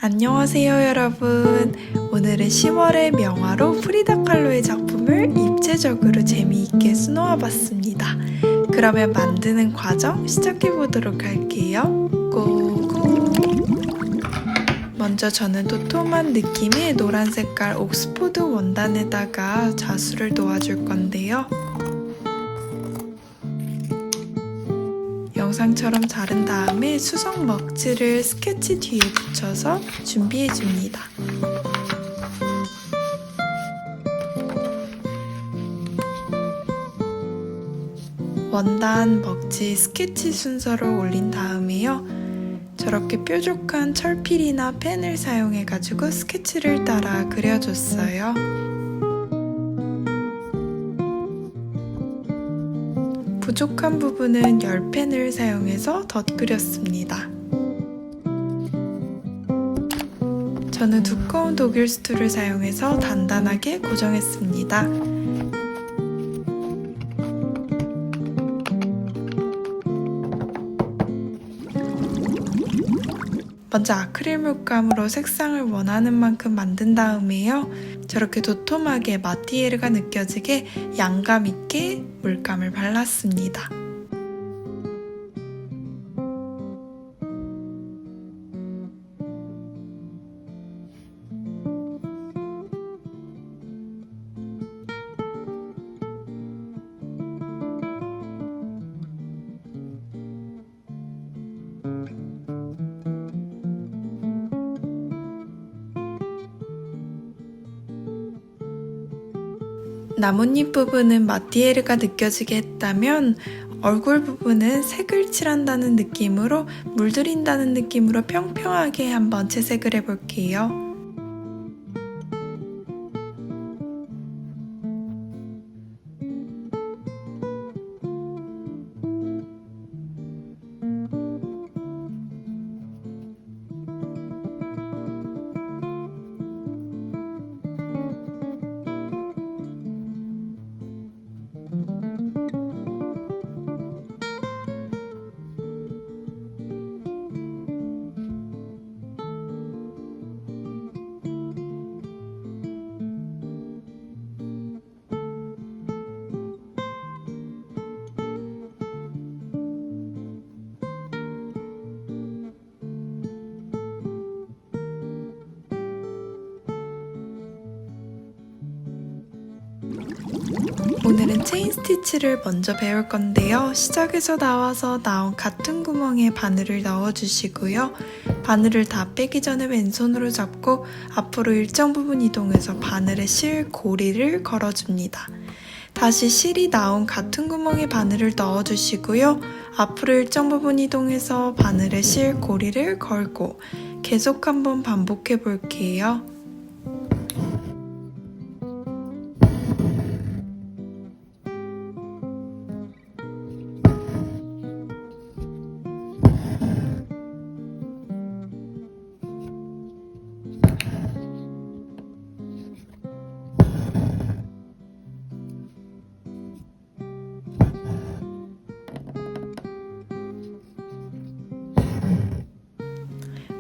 안녕하세요 여러분. 오늘은 10월의 명화로 프리다 칼로의 작품을 입체적으로 재미있게 수놓아 봤습니다. 그러면 만드는 과정 시작해 보도록 할게요. 고고! 먼저 저는 도톰한 느낌의 노란 색깔 옥스포드 원단에다가 자수를 놓아줄 건데요. 영상처럼 자른 다음에 수성 먹지를 스케치 뒤에 붙여서 준비해줍니다. 원단, 먹지, 스케치 순서를 올린 다음에요. 저렇게 뾰족한 철필이나 펜을 사용해가지고 스케치를 따라 그려줬어요. 부족한 부분은 열펜을 사용해서 덧그렸습니다. 저는 두꺼운 독일 스툴을 사용해서 단단하게 고정했습니다. 먼저 아크릴 물감으로 색상을 원하는 만큼 만든 다음에요. 저렇게 도톰하게 마티에르가 느껴지게 양감 있게 물감을 발랐습니다. 나뭇잎 부분은 마티에르가 느껴지게 했다면 얼굴 부분은 색을 칠한다는 느낌으로 물들인다는 느낌으로 평평하게 한번 채색을 해볼게요. 오늘은 체인 스티치를 먼저 배울 건데요. 시작에서 나와서 나온 같은 구멍에 바늘을 넣어주시고요. 바늘을 다 빼기 전에 왼손으로 잡고 앞으로 일정 부분 이동해서 바늘에 실 고리를 걸어줍니다. 다시 실이 나온 같은 구멍에 바늘을 넣어주시고요. 앞으로 일정 부분 이동해서 바늘에 실 고리를 걸고 계속 한번 반복해 볼게요.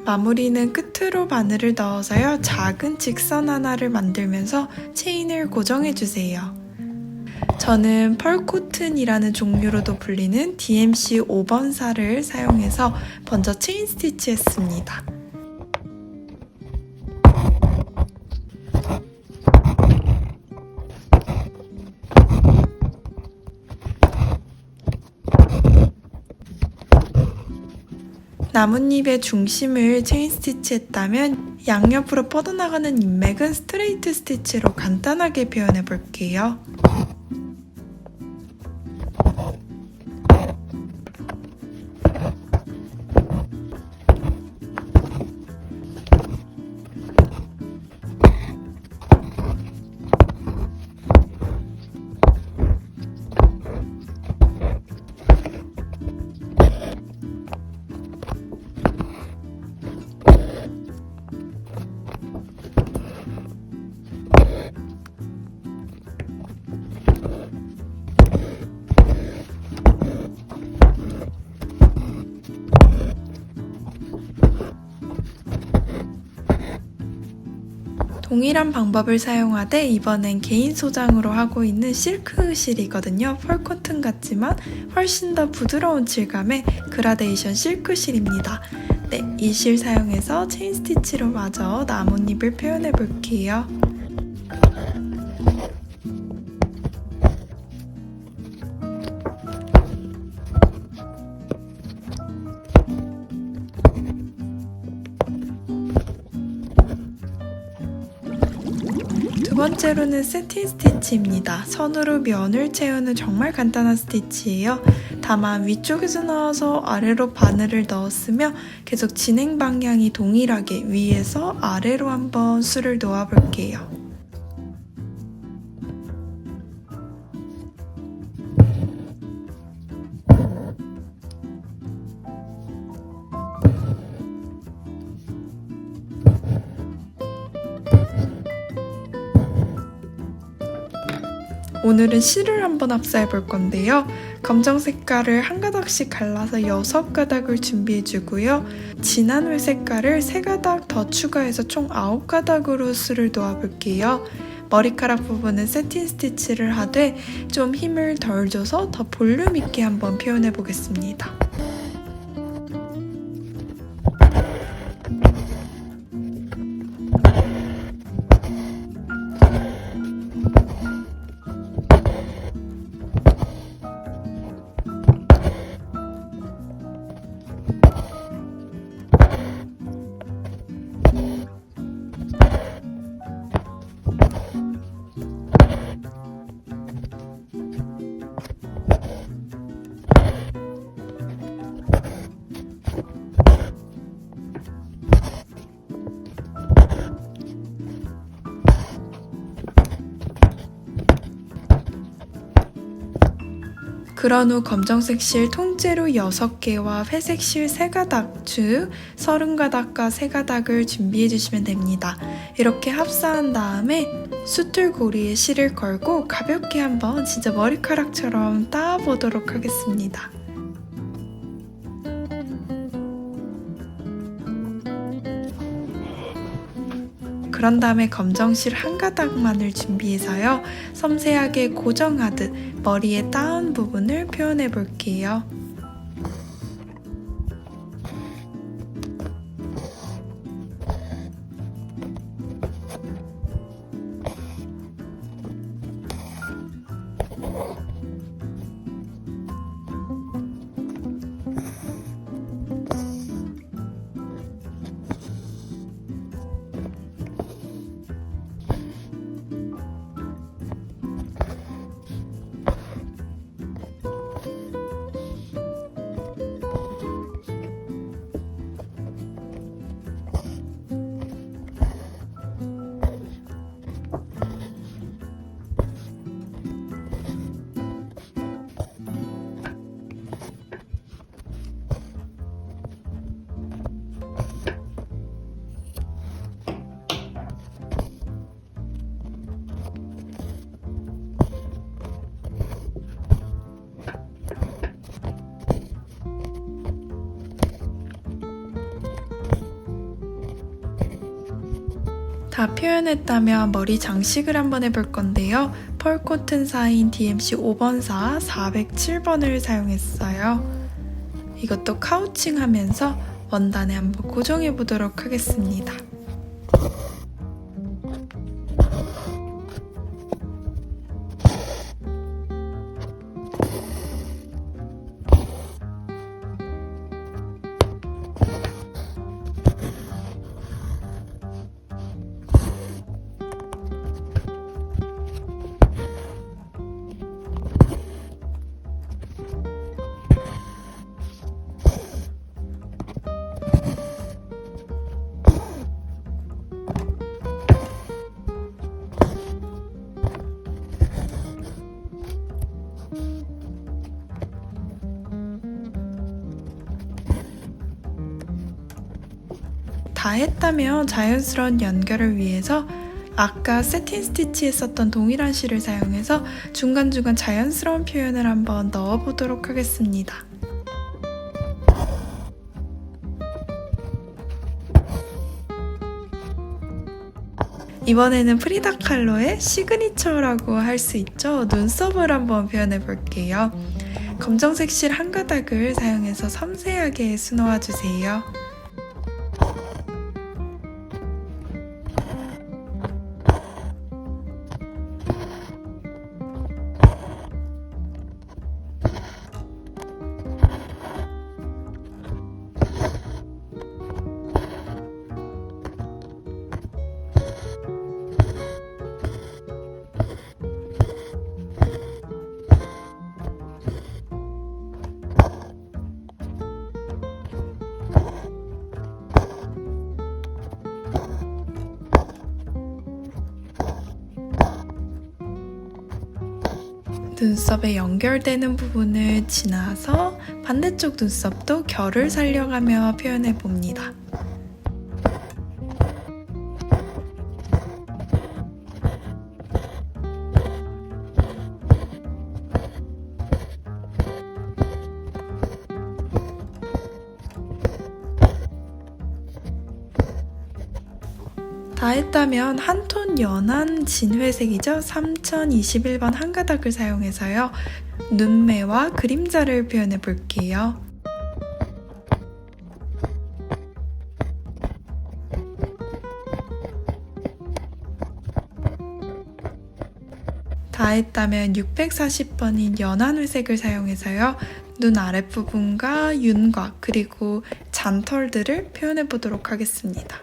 마무리는 끝으로 바늘을 넣어서요. 작은 직선 하나를 만들면서 체인을 고정해주세요. 저는 펄코튼이라는 종류로도 불리는 DMC 5번살을 사용해서 먼저 체인 스티치 했습니다. 나뭇잎의 중심을 체인 스티치 했다면 양옆으로 뻗어나가는 잎맥은 스트레이트 스티치로 간단하게 표현해 볼게요. 동일한 방법을 사용하되 이번엔 개인 소장으로 하고 있는 실크 실이거든요. 펄 코튼 같지만 훨씬 더 부드러운 질감의 그라데이션 실크 실입니다. 네, 이 실 사용해서 체인 스티치로 마저 나뭇잎을 표현해 볼게요. 두 번째로는 세틴 스티치입니다. 선으로 면을 채우는 정말 간단한 스티치예요. 다만 위쪽에서 나와서 아래로 바늘을 넣었으며 계속 진행 방향이 동일하게 위에서 아래로 한번 술을 놓아 볼게요. 오늘은 실을 한번 합사해 볼 건데요. 검정 색깔을 한 가닥씩 갈라서 6가닥을 준비해 주고요. 진한 회 색깔을 3가닥 더 추가해서 총 9가닥으로 술을 놓아 볼게요. 머리카락 부분은 세틴 스티치를 하되 좀 힘을 덜 줘서 더 볼륨 있게 한번 표현해 보겠습니다. 그런 후 검정색 실 통째로 6개와 회색 실 3가닥, 즉 30가닥과 3가닥을 준비해 주시면 됩니다. 이렇게 합사한 다음에 수틀고리에 실을 걸고 가볍게 한번 진짜 머리카락처럼 따보도록 하겠습니다. 그런 다음에 검정실 1가닥만을 준비해서요. 섬세하게 고정하듯 머리의 다운 부분을 표현해 볼게요. 다 표현했다면 머리 장식을 한번 해볼 건데요. 펄 코튼 사인 DMC 5번사 407번을 사용했어요. 이것도 카우칭 하면서 원단에 한번 고정해 보도록 하겠습니다. 다 했다면 자연스러운 연결을 위해서 아까 세틴 스티치 했었던 동일한 실을 사용해서 중간중간 자연스러운 표현을 한번 넣어보도록 하겠습니다. 이번에는 프리다 칼로의 시그니처라고 할 수 있죠. 눈썹을 한번 표현해 볼게요. 검정색 실 한 가닥을 사용해서 섬세하게 수놓아 주세요. 눈썹에 연결되는 부분을 지나서 반대쪽 눈썹도 결을 살려가며 표현해 봅니다. 다 했다면 한 톤 연한 진회색이죠. 3021번 한 가닥을 사용해서요. 눈매와 그림자를 표현해 볼게요. 다 했다면 640번인 연한 회색을 사용해서요. 눈 아랫부분과 윤곽 그리고 잔털들을 표현해 보도록 하겠습니다.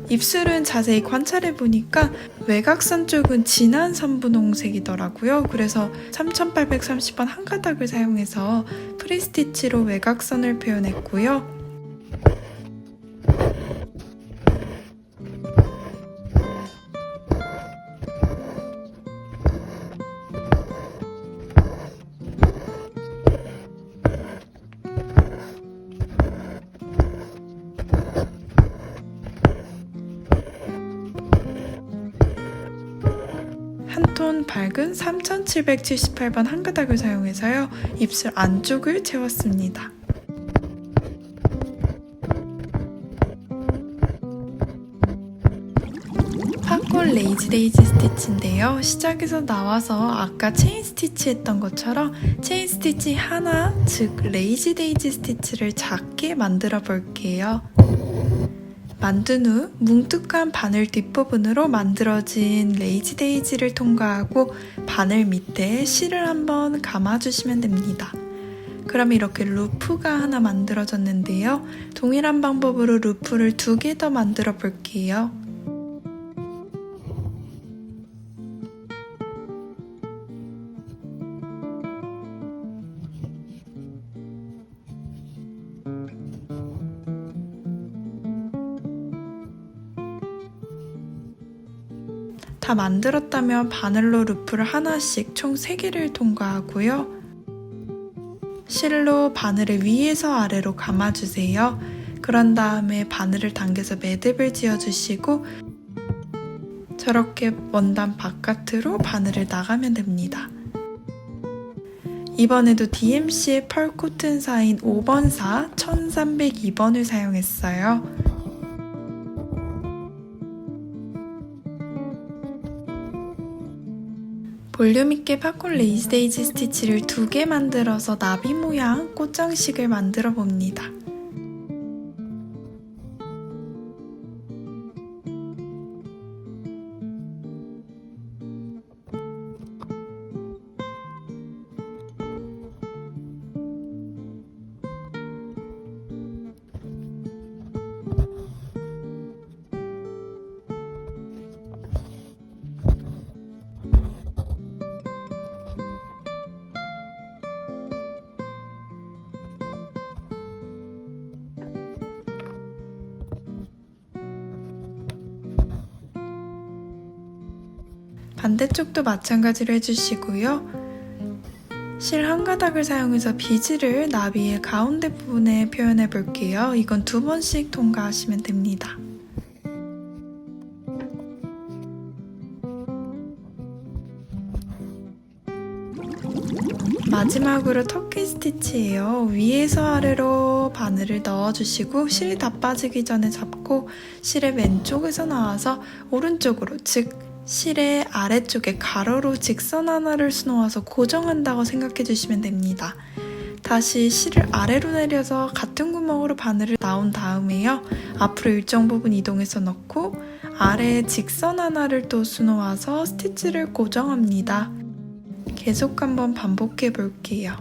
입술은 자세히 관찰해 보니까 외곽선 쪽은 진한 선분홍색이더라고요. 그래서 3830번 한 가닥을 사용해서 프리스티치로 외곽선을 표현했고요. 한 톤 밝은 3778번 한 가닥을 사용해서요. 입술 안쪽을 채웠습니다. 팝콘 레이지 데이지 스티치인데요. 시작에서 나와서 아까 체인 스티치 했던 것처럼 체인 스티치 하나, 즉 레이지 데이지 스티치를 작게 만들어 볼게요. 만든 후 뭉툭한 바늘 뒷부분으로 만들어진 레이지 데이지를 통과하고 바늘 밑에 실을 한번 감아주시면 됩니다. 그럼 이렇게 루프가 하나 만들어졌는데요. 동일한 방법으로 루프를 2개 더 만들어 볼게요. 다 만들었다면 바늘로 루프를 하나씩 총 3개를 통과하고요. 실로 바늘을 위에서 아래로 감아주세요. 그런 다음에 바늘을 당겨서 매듭을 지어주시고 저렇게 원단 바깥으로 바늘을 나가면 됩니다. 이번에도 DMC의 펄 코튼사인 5번사 1302번을 사용했어요. 볼륨있게 팝콘 레이지 데이지 스티치를 2개 만들어서 나비 모양 꽃장식을 만들어 봅니다. 반대쪽도 마찬가지로 해주시고요. 실 한 가닥을 사용해서 비즈를 나비의 가운데 부분에 표현해 볼게요. 이건 2번씩 통과하시면 됩니다. 마지막으로 터키 스티치예요. 위에서 아래로 바늘을 넣어주시고 실이 다 빠지기 전에 잡고 실의 왼쪽에서 나와서 오른쪽으로, 즉 실의 아래쪽에 가로로 직선 하나를 수놓아서 고정한다고 생각해 주시면 됩니다. 다시 실을 아래로 내려서 같은 구멍으로 바늘을 나온 다음에요. 앞으로 일정 부분 이동해서 넣고 아래에 직선 하나를 또 수놓아서 스티치를 고정합니다. 계속 한번 반복해 볼게요.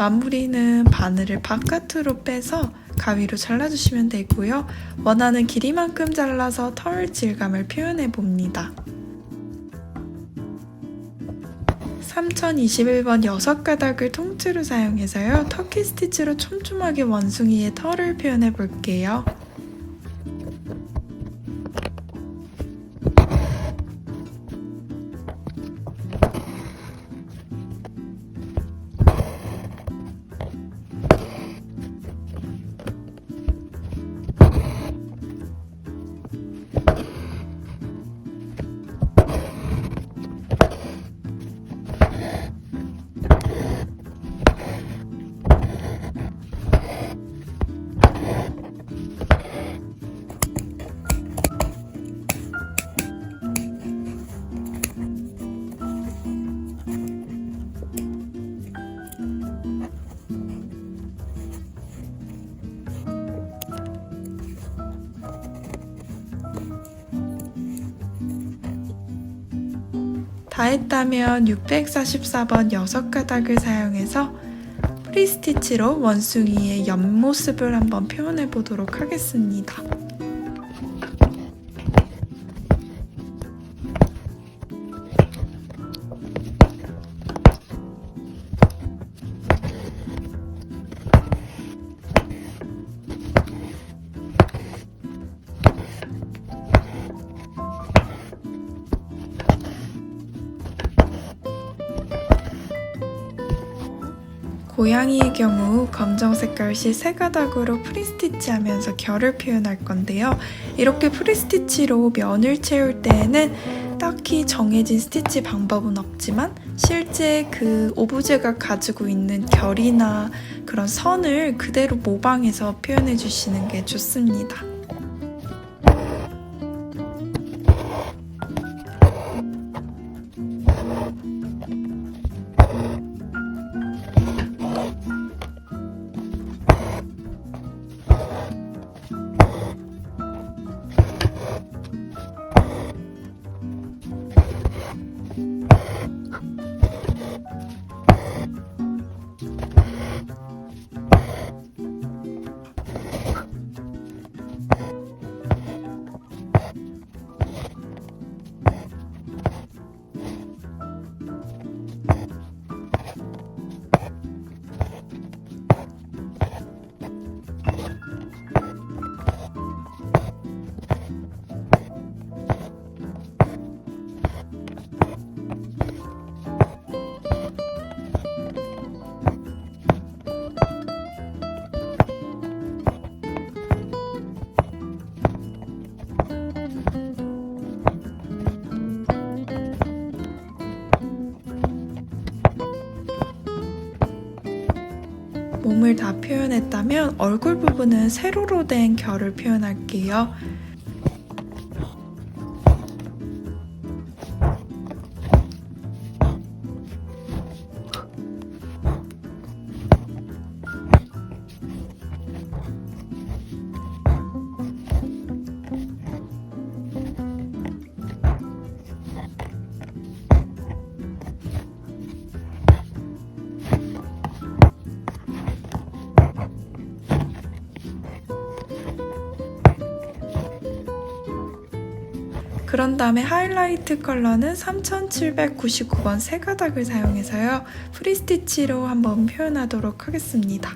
마무리는 바늘을 바깥으로 빼서 가위로 잘라주시면 되고요. 원하는 길이만큼 잘라서 털 질감을 표현해 봅니다. 3021번 6가닥을 통째로 사용해서요. 터키 스티치로 촘촘하게 원숭이의 털을 표현해 볼게요. 다 했다면 644번 6가닥을 사용해서 프리스티치로 원숭이의 옆모습을 한번 표현해 보도록 하겠습니다. 고양이의 경우 검정 색깔시 3가닥으로 프리스티치 하면서 결을 표현할 건데요. 이렇게 프리스티치로 면을 채울 때에는 딱히 정해진 스티치 방법은 없지만 실제 그 오브제가 가지고 있는 결이나 그런 선을 그대로 모방해서 표현해 주시는 게 좋습니다. 몸을 다 표현했다면 얼굴 부분은 세로로 된 결을 표현할게요. 그런 다음에 하이라이트 컬러는 3799번 세 가닥을 사용해서요. 프리스티치로 한번 표현하도록 하겠습니다.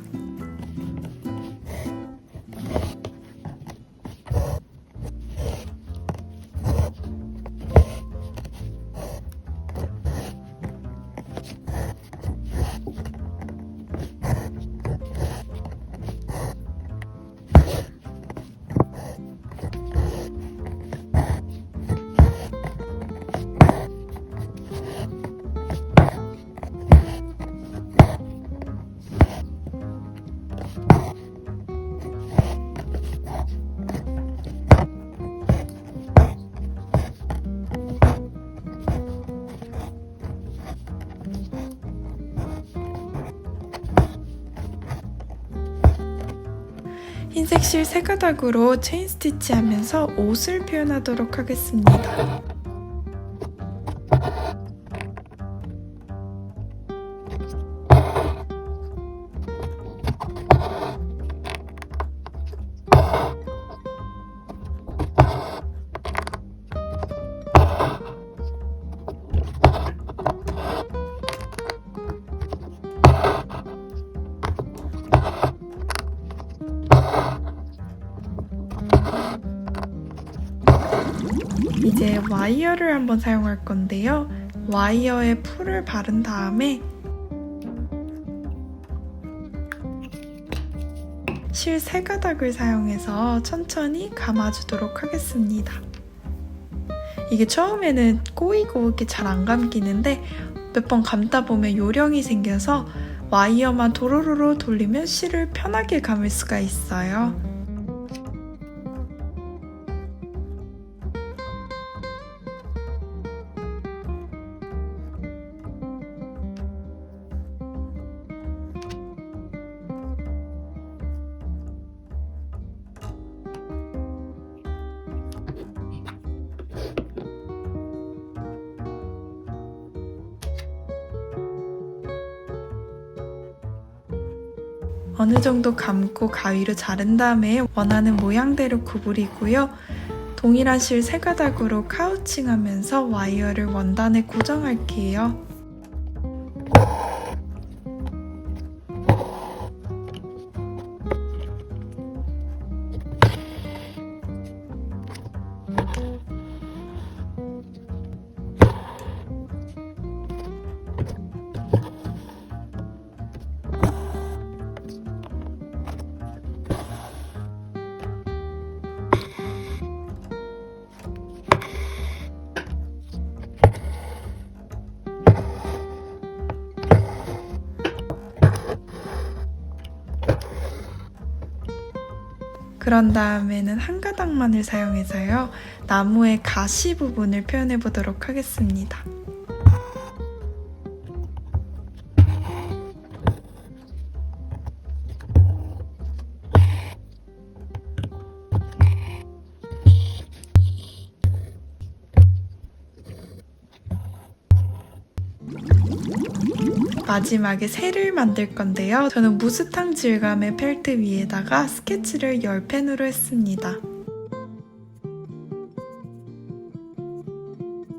흰색 실 세 가닥으로 체인 스티치 하면서 옷을 표현하도록 하겠습니다. 이제 와이어를 한번 사용할 건데요. 와이어에 풀을 바른 다음에 실 세 가닥을 사용해서 천천히 감아주도록 하겠습니다. 이게 처음에는 꼬이고 이렇게 잘 안 감기는데 몇 번 감다 보면 요령이 생겨서 와이어만 도로로로 돌리면 실을 편하게 감을 수가 있어요. 어느 정도 감고 가위로 자른 다음에 원하는 모양대로 구부리고요. 동일한 실 세 가닥으로 카우칭하면서 와이어를 원단에 고정할게요. 그런 다음에는 한 가닥만을 사용해서요. 나무의 가시 부분을 표현해 보도록 하겠습니다. 마지막에 새를 만들 건데요. 저는 무스탕 질감의 펠트 위에다가 스케치를 10펜으로 했습니다.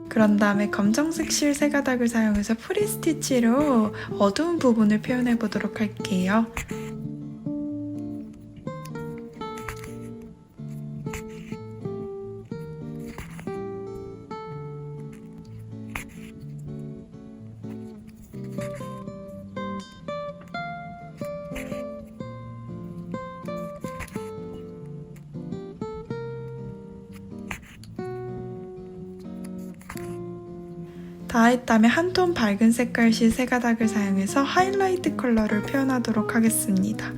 그런 다음에 검정색 실 세 가닥을 사용해서 프리스티치로 어두운 부분을 표현해 보도록 할게요. 다 했다면 한 톤 밝은 색깔 실 세 가닥을 사용해서 하이라이트 컬러를 표현하도록 하겠습니다.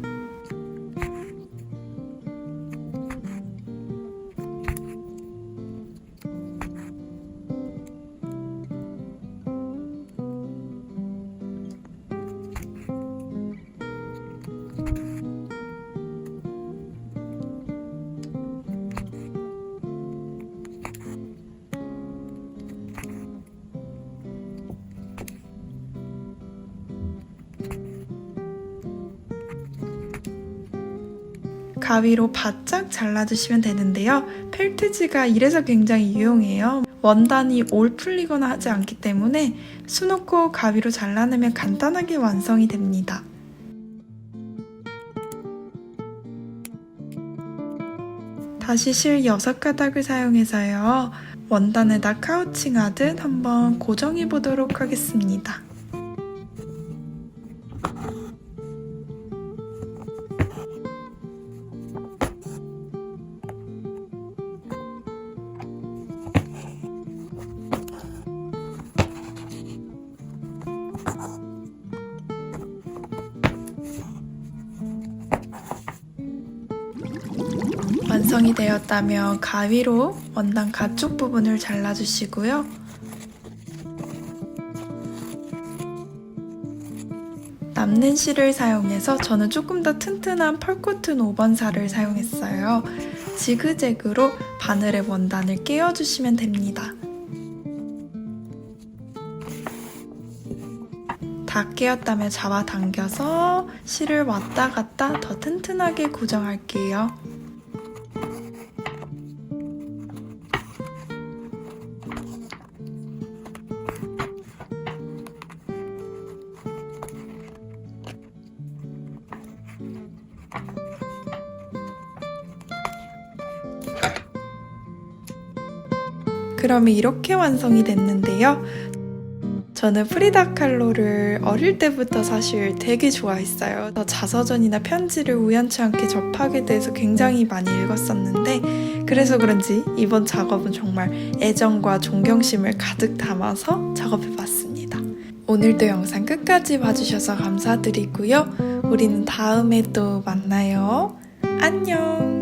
가위로 바짝 잘라주시면 되는데요. 펠트지가 이래서 굉장히 유용해요. 원단이 올 풀리거나 하지 않기 때문에 수놓고 가위로 잘라내면 간단하게 완성이 됩니다. 다시 실 6가닥을 사용해서요. 원단에다 카우칭하듯 한번 고정해 보도록 하겠습니다. 완성이 되었다면 가위로 원단 가쪽 부분을 잘라주시고요. 남는 실을 사용해서 저는 조금 더 튼튼한 펄코튼 5번살을 사용했어요. 지그재그로 바늘의 원단을 끼워주시면 됩니다. 다 끼웠다면 잡아당겨서 실을 왔다 갔다 더 튼튼하게 고정할게요. 그러면 이렇게 완성이 됐는데요. 저는 프리다 칼로를 어릴 때부터 사실 되게 좋아했어요. 자서전이나 편지를 우연치 않게 접하게 돼서 굉장히 많이 읽었었는데 그래서 그런지 이번 작업은 정말 애정과 존경심을 가득 담아서 작업해봤습니다. 오늘도 영상 끝까지 봐주셔서 감사드리고요. 우리는 다음에 또 만나요. 안녕!